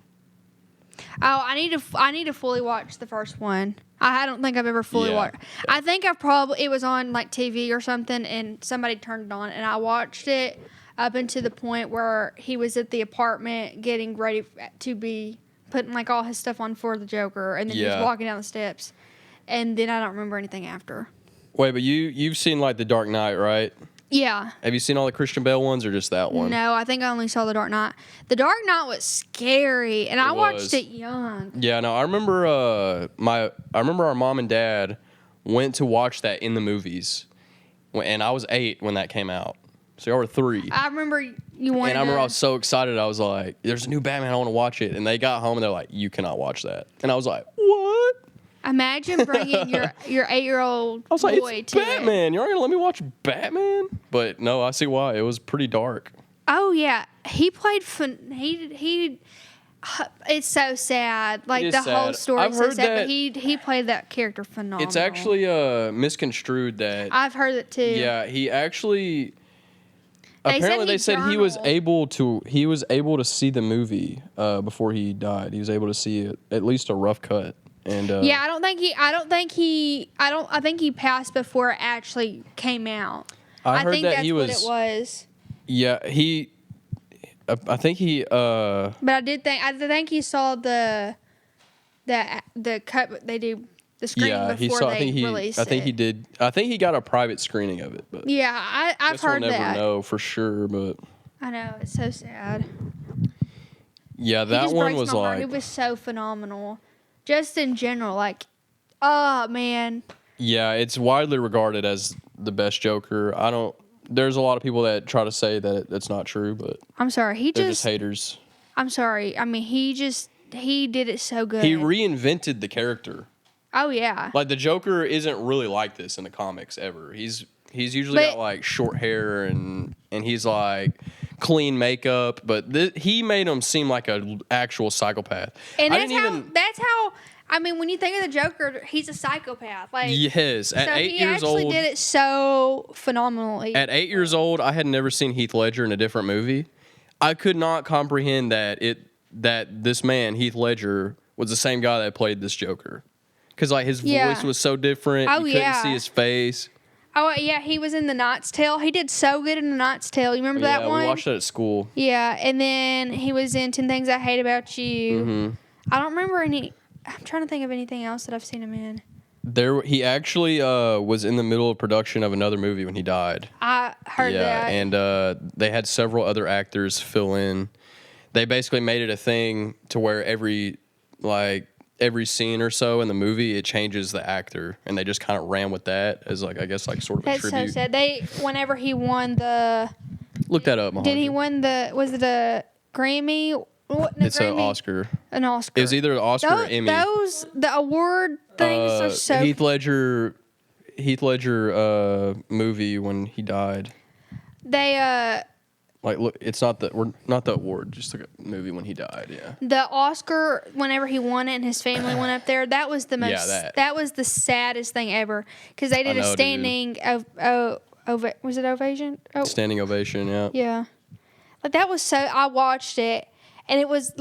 Oh, I need to fully watch the first one. I don't think I've ever fully watched. I think it was on like TV or something, and somebody turned it on, and I watched it up until the point where he was at the apartment getting ready to be putting like all his stuff on for the Joker, and then he was walking down the steps, and then I don't remember anything after. Wait, but you've seen like The Dark Knight, right? Yeah. Have you seen all the Christian Bale ones or just that one? No, I think I only saw The Dark Knight. The Dark Knight was scary, and I watched it young. Yeah, no, I remember our mom and dad went to watch that in the movies, and I was 8 when that came out. So y'all were 3. I remember you wanted. And I remember I was so excited. I was like, "There's a new Batman. I want to watch it." And they got home and they're like, "You cannot watch that." And I was like, "What?" Imagine bringing your 8-year-old I was like, boy "It's to Batman. You're not gonna let me watch Batman?" But no, I see why. It was pretty dark. Oh yeah, he played. He. It's so sad. Like the whole story is so sad. But he played that character phenomenal. It's actually misconstrued that. I've heard it too. Yeah, he actually. Apparently, they said he was able to see the movie before he died. He was able to see at least a rough cut. And yeah, I think he passed before it actually came out. I heard think that that's he was. What it was. Yeah, I think he. But I think he saw the cut they do. The screening before they released it. I think he did. I think he got a private screening of it. But yeah, I've heard that. We'll never know for sure, but I know it's so sad. Yeah, that one was like it was so phenomenal, just in general. Like, oh man. Yeah, it's widely regarded as the best Joker. There's a lot of people that try to say that it's not true, but I'm sorry. They're just haters. I'm sorry. I mean, he did it so good. He reinvented the character. Oh yeah. Like the Joker isn't really like this in the comics ever. He's usually got like short hair and he's like clean makeup, but he made him seem like an actual psychopath. And that's how I mean, when you think of the Joker, he's a psychopath. Like yes, at 8 years old, he actually did it so phenomenally. At 8 years old, I had never seen Heath Ledger in a different movie. I could not comprehend that this man Heath Ledger was the same guy that played this Joker. Because like his voice was so different, you couldn't see his face. Oh yeah, he was in The Knight's Tale. He did so good in The Knight's Tale. You remember that one? Yeah, we watched that at school. Yeah, and then he was in 10 Things I Hate About You. Mm-hmm. I don't remember any. I'm trying to think of anything else that I've seen him in. He actually was in the middle of production of another movie when he died. I heard that. Yeah, and they had several other actors fill in. they basically made it a thing to where every scene or so in the movie, it changes the actor, and they just kind of ran with that as like, I guess, like sort of a That's tribute. so sad. Whenever he won the, Look that up, Mahendra. did he win was it a Grammy? What, no, It's Grammy? an Oscar. An Oscar. It was either an Oscar or Emmy. The award things are so. Heath Ledger movie when he died. They Like, look, it's not the award, just the movie when he died. Yeah. The Oscar, whenever he won it and his family went up there, that was the most. Yeah, that was the saddest thing ever because they did a standing. Was it ovation? Oh. Standing ovation. Yeah. Yeah, like that was so. I watched it, and it was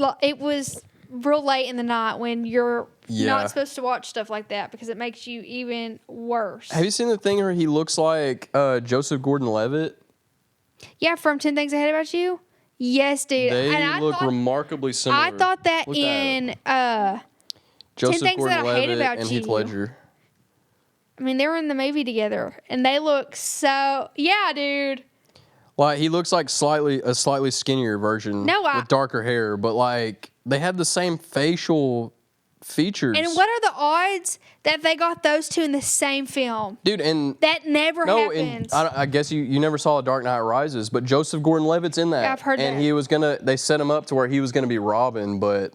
real late in the night when you're not supposed to watch stuff like that because it makes you even worse. Have you seen the thing where he looks like Joseph Gordon-Levitt? Yeah, from 10 Things I Hate About You. Yes, dude. They look remarkably similar. I thought that in 10 Things That I Hate About and You. Heath Ledger. I mean, they were in the movie together, and they look so. Yeah, dude. Like he looks like a slightly skinnier version with darker hair, but like they have the same facial features. And what are the odds that they got those two in the same film? Dude, and that never happens. I guess you never saw Dark Knight Rises, but Joseph Gordon-Levitt's in that. Yeah, I've heard and that. They set him up to where he was gonna be Robin, but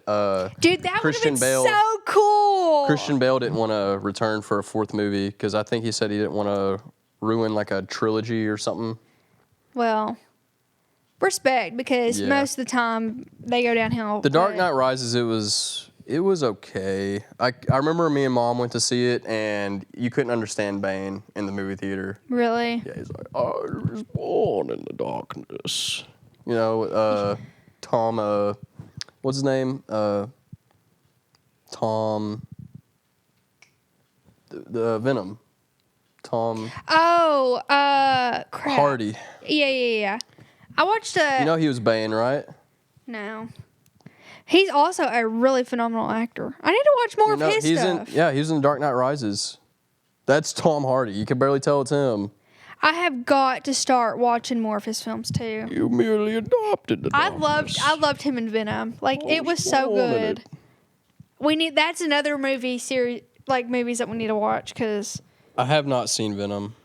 dude, that would have been Bale, so cool. Christian Bale didn't want to return for a fourth movie because I think he said he didn't want to ruin like a trilogy or something. Well, respect, because most of the time they go downhill. The Dark Knight Rises, it was okay. I remember me and Mom went to see it, and you couldn't understand Bane in the movie theater. Really? Yeah, he's like, I was born in the darkness. You know, Tom, what's his name? Tom, the Venom. Tom. Oh, crap. Hardy. Yeah. I watched You know he was Bane, right? No. He's also a really phenomenal actor. I need to watch more of his stuff. He was in Dark Knight Rises. That's Tom Hardy. You can barely tell it's him. I have got to start watching more of his films too. You merely adopted the darkness. I loved him in Venom. Like it was so good. That's another movie series, like movies that we need to watch because I have not seen Venom.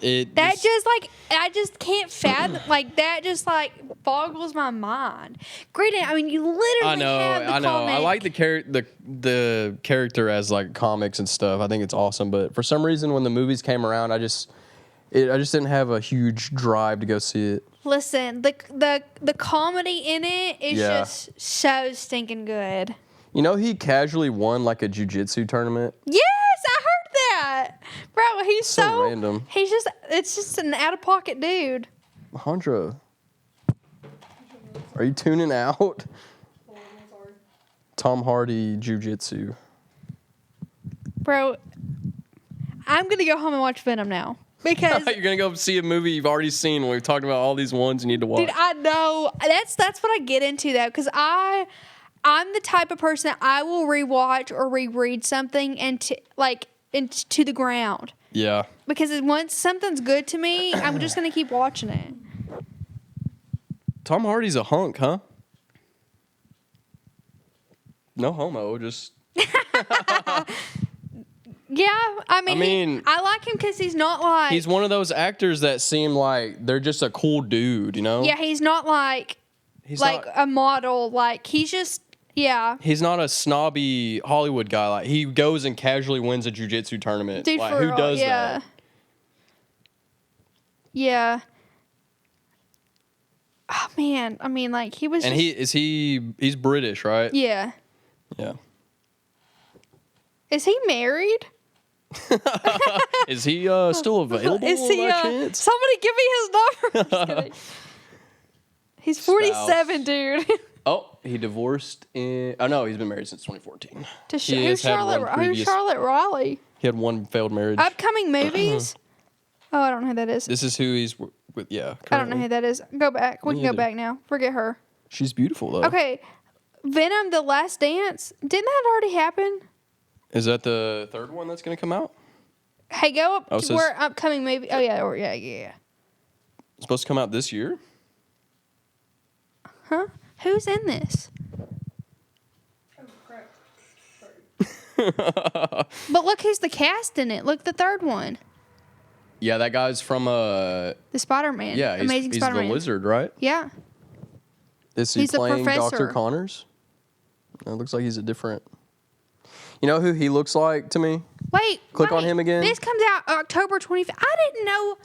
I just can't fathom, like, that just, like, boggles my mind. Gradyn, I mean, you literally have the comic. I like the character as, like, comics and stuff. I think it's awesome. But for some reason, when the movies came around, I just didn't have a huge drive to go see it. Listen, the comedy in it is just so stinking good. You know, he casually won, like, a jiu-jitsu tournament. Yes, I heard that. Bro, he's so random. It's just an out-of-pocket dude. Mahendra, are you tuning out? Tom Hardy jiu-jitsu. Bro, I'm going to go home and watch Venom now. Because you're going to go see a movie you've already seen when we've talked about all these ones you need to watch. Dude, I know. That's what I get into, though, because I'm the type of person I will rewatch or reread something into the ground. Yeah. Because once something's good to me, I'm just going to keep watching it. Tom Hardy's a hunk, huh? No homo, just... Yeah, I mean I like him because he's not like... He's one of those actors that seem like they're just a cool dude, you know? Yeah, he's not like... a model. Like, he's just... Yeah. He's not a snobby Hollywood guy. Like, he goes and casually wins a jiu-jitsu tournament. Dude, like, for who real, does that? Yeah. Oh, man. I mean, like, he was And he's British, right? Yeah. Yeah. Is he married? Is he still available? Is he, chance? somebody give me his number. I'm just kidding. He's 47, dude. Oh, he divorced in... Oh, no, he's been married since 2014. Who's Charlotte Riley? He had one failed marriage. Upcoming movies? Oh, I don't know who that is. This is who he's with, yeah. Currently. I don't know who that is. Go back. We can go back now. Forget her. She's beautiful, though. Okay. Venom, The Last Dance. Didn't that already happen? Is that the third one that's going to come out? Hey, go up to where upcoming movie... Oh, yeah. Yeah. It's supposed to come out this year? Huh? Who's in this? But look who's the cast in it. Look, the third one. Yeah, that guy's from The Spider-Man. Yeah, Amazing he's Spider-Man. the lizard, right? Yeah. Is he He's the playing professor. Dr. Connors? It looks like he's a different. You know who he looks like to me? Wait. Click on him again. This comes out October 25th. I didn't know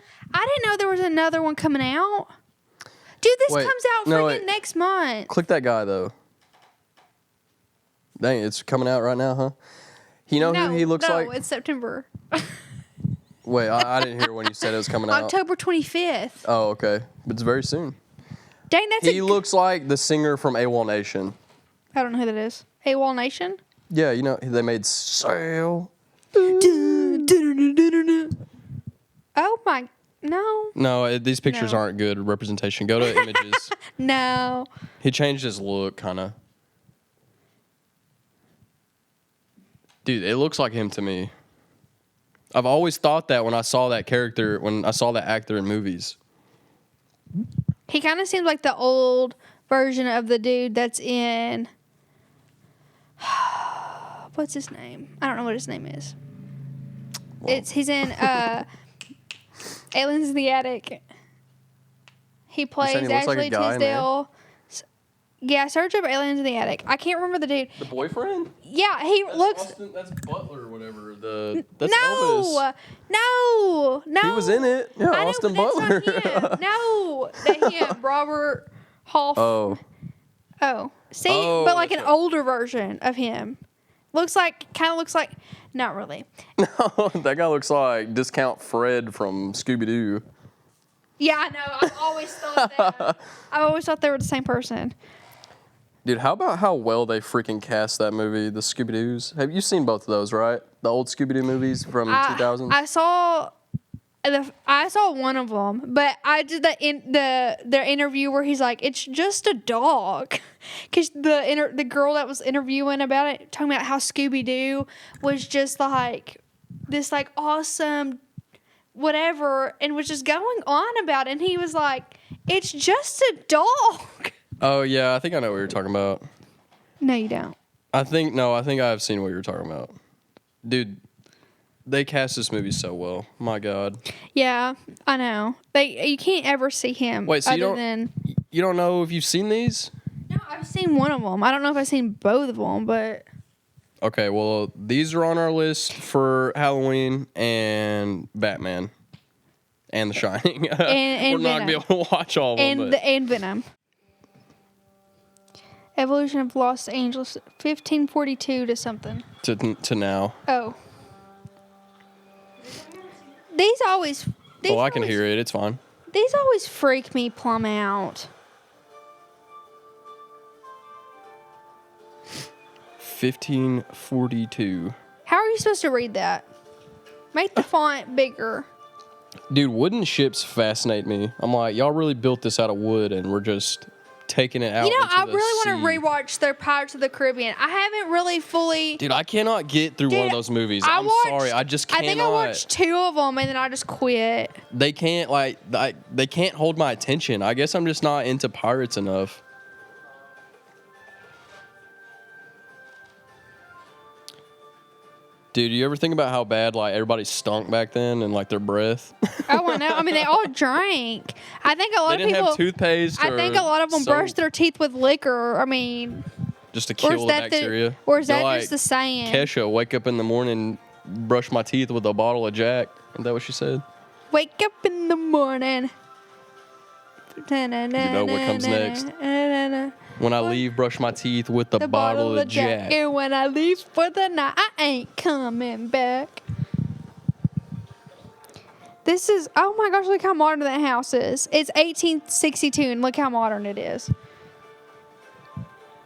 there was another one coming out. Dude, this Wait, comes out no, freaking wait. next month. Click that guy though. Dang, it's coming out right now, huh? You know who he looks like? No, it's September. Wait, I didn't hear when you said it was coming out. October 25th. Oh, okay. But it's very soon. Dang, that's He looks like the singer from AWOL Nation. I don't know who that is. AWOL Nation? Yeah, you know, they made Sail. Oh my, no. No, these pictures No. aren't good representation. Go to images. No. He changed his look, kind of. Dude, it looks like him to me. I've always thought that when I saw that character, when I saw that actor in movies. He kind of seems like the old version of the dude that's in. What's his name? I don't know what his name is. Well. He's in Aliens in the Attic. He plays saying he looks like a Ashley guy in there? Tisdale. Yeah, search up Aliens in the Attic. I can't remember the dude. The boyfriend? Yeah, he looks. That's Butler or whatever. That's No, Elvis. no. He was in it. Yeah, I know, Austin but Butler. that's not him. No, that him, Robert Hoff. Oh. See, Oh, but like an okay. older version of him. Kind of looks like, not really. No, that guy looks like Discount Fred from Scooby-Doo. Yeah, I know. I've always thought that. I always thought they were the same person. Dude, how about how well they freaking cast that movie, the Scooby-Doos? Have you seen both of those, right? The old Scooby-Doo movies from 2000s? I saw one of them, but I did the interview where he's like, it's just a dog, because the girl that was interviewing about it talking about how Scooby-Doo was just like this like awesome whatever, and was just going on about it, and he was like, it's just a dog. Oh, yeah, I think I know what you're talking about. No, you don't. I think I've seen what you're talking about. Dude, they cast this movie so well. My God. Yeah, I know. You can't ever see him. Wait, so you don't know if you've seen these? No, I've seen one of them. I don't know if I've seen both of them, but. Okay, well, these are on our list for Halloween and Batman and The Shining. And We're not going to be able to watch all of them. And Venom. Evolution of Los Angeles, 1542 to something. To now. Oh. These always. I can hear it. It's fine. These always freak me plumb out. 1542. How are you supposed to read that? Make the font bigger. Dude, wooden ships fascinate me. I'm like, y'all really built this out of wood, and we're just taking it out. You know, into I the really want to sea. rewatch their Pirates of the Caribbean. I haven't really fully. Dude, I cannot get through one of those movies. I'm sorry, I just cannot. I think I watched 2 of them and then I just quit. They can't they can't hold my attention. I guess I'm just not into pirates enough. Dude, you ever think about how bad like everybody stunk back then and like their breath? Oh, I know. I mean, they all drank. I think a lot They of didn't people. have toothpaste. I think a lot of them soap brushed their teeth with liquor. I mean, just to or kill is the that bacteria. or is They're that like, just the saying? Kesha, wake up in the morning, brush my teeth with a bottle of Jack. Isn't that what she said? Wake up in the morning. You know what comes next. When I leave, brush my teeth with the bottle of Jack. And when I leave for the night, I ain't coming back. This is, oh my gosh, look how modern that house is. It's 1862, and look how modern it is.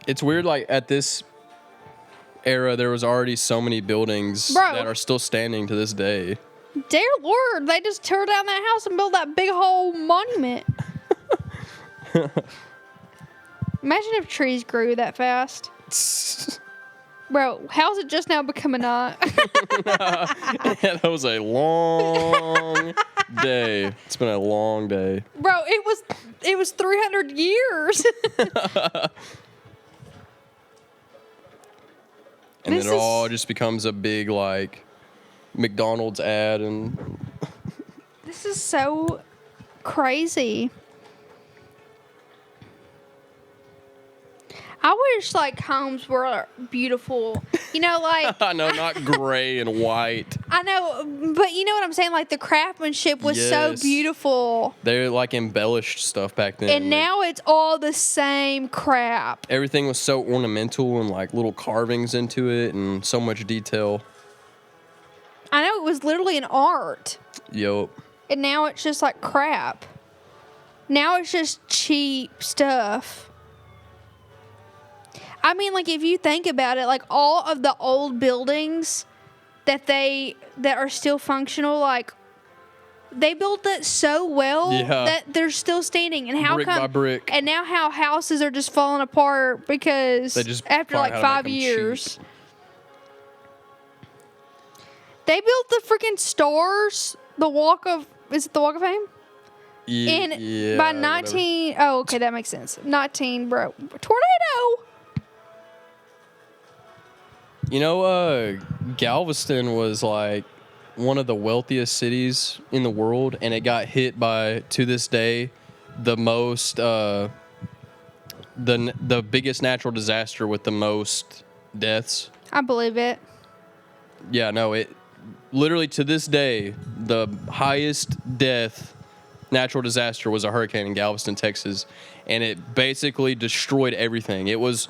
It's weird, like, at this era, there was already so many buildings Bro. that are still standing to this day. Dear Lord, they just tore down that house and built that big whole monument. Imagine if trees grew that fast. Bro, how's it just now become a knot? That was a long day. It's been a long day. Bro, it was it was 300 years. And then it all just becomes a big, like, McDonald's ad. And this is so crazy. I wish, like, homes were beautiful. You know, like... I know, not gray and white. I know, but you know what I'm saying? Like, the craftsmanship was so beautiful. They, like, embellished stuff back then. And now it's all the same crap. Everything was so ornamental and, like, little carvings into it and so much detail. I know, it was literally an art. Yup. And now it's just, like, crap. Now it's just cheap stuff. I mean, like, if you think about it, like, all of the old buildings that are still functional, like, they built it so well that they're still standing. And how brick by brick. And now how houses are just falling apart because after, like, 5 years. Cheap. They built the freaking stars, is it the Walk of Fame? Yeah. By 19, oh, okay, that makes sense. 19, bro. Tornado! You know, Galveston was like one of the wealthiest cities in the world, and it got hit by, to this day, the most, the biggest natural disaster with the most deaths. I believe it. Yeah, no, it literally to this day, the highest death natural disaster was a hurricane in Galveston, Texas, and it basically destroyed everything. It was,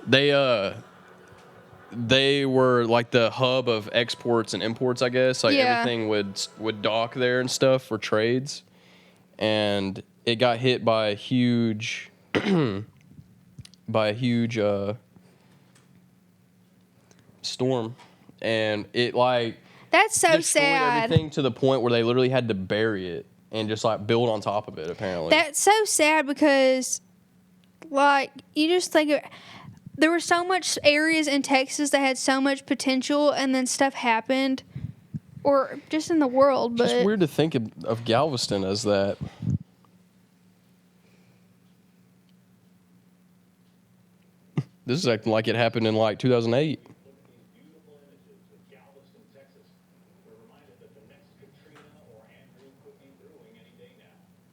they were like the hub of exports and imports, I guess. Like everything would dock there and stuff for trades. And it got hit by a huge storm. And it like that's so destroyed sad. Everything to the point where they literally had to bury it and just like build on top of it, apparently. That's so sad because, like, you just think of, there were so much areas in Texas that had so much potential, and then stuff happened, or just in the world. But it's weird to think of Galveston as that. This is acting like it happened in like 2008.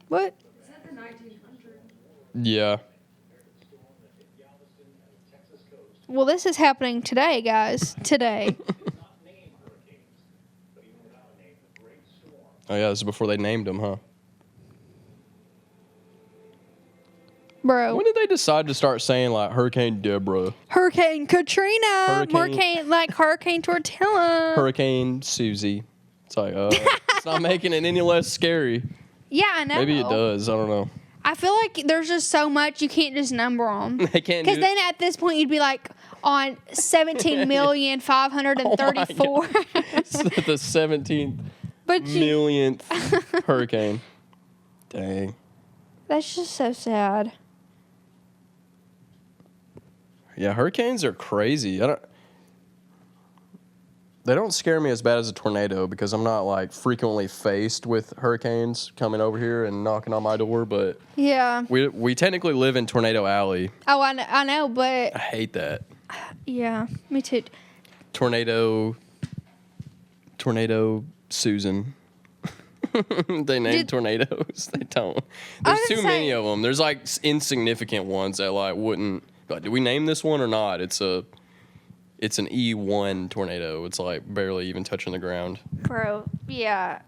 What? Is that the 1900s? Yeah. Well, this is happening today, guys. Today. Oh, yeah, this is before they named them, huh? Bro. When did they decide to start saying, like, Hurricane Deborah? Hurricane Katrina. Hurricane Tortilla. Hurricane Susie. It's like, it's not making it any less scary. Yeah, I know. Maybe it does. I don't know. I feel like there's just so much you can't just number them. They can't. Because then at this point you'd be like on 17,534. Oh it's the 17th millionth hurricane. Dang. That's just so sad. Yeah, hurricanes are crazy. They don't scare me as bad as a tornado because I'm not like frequently faced with hurricanes coming over here and knocking on my door. But yeah, we technically live in Tornado Alley. Oh, I know, but I hate that. Yeah, me too. Tornado Susan. They named tornadoes. They don't. There's too many of them. There's like insignificant ones that like wouldn't. Like, did we name this one or not? It's an E1 tornado. It's like barely even touching the ground. Bro, yeah.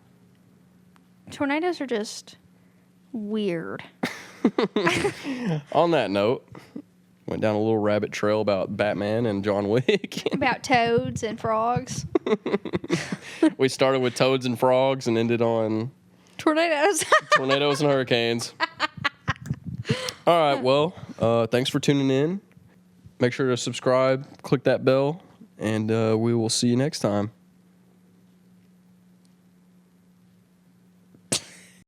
Tornadoes are just weird. On that note, went down a little rabbit trail about Batman and John Wick. About toads and frogs. We started with toads and frogs and ended on tornadoes. Tornadoes and hurricanes. All right, well, thanks for tuning in. Make sure to subscribe, click that bell, and we will see you next time.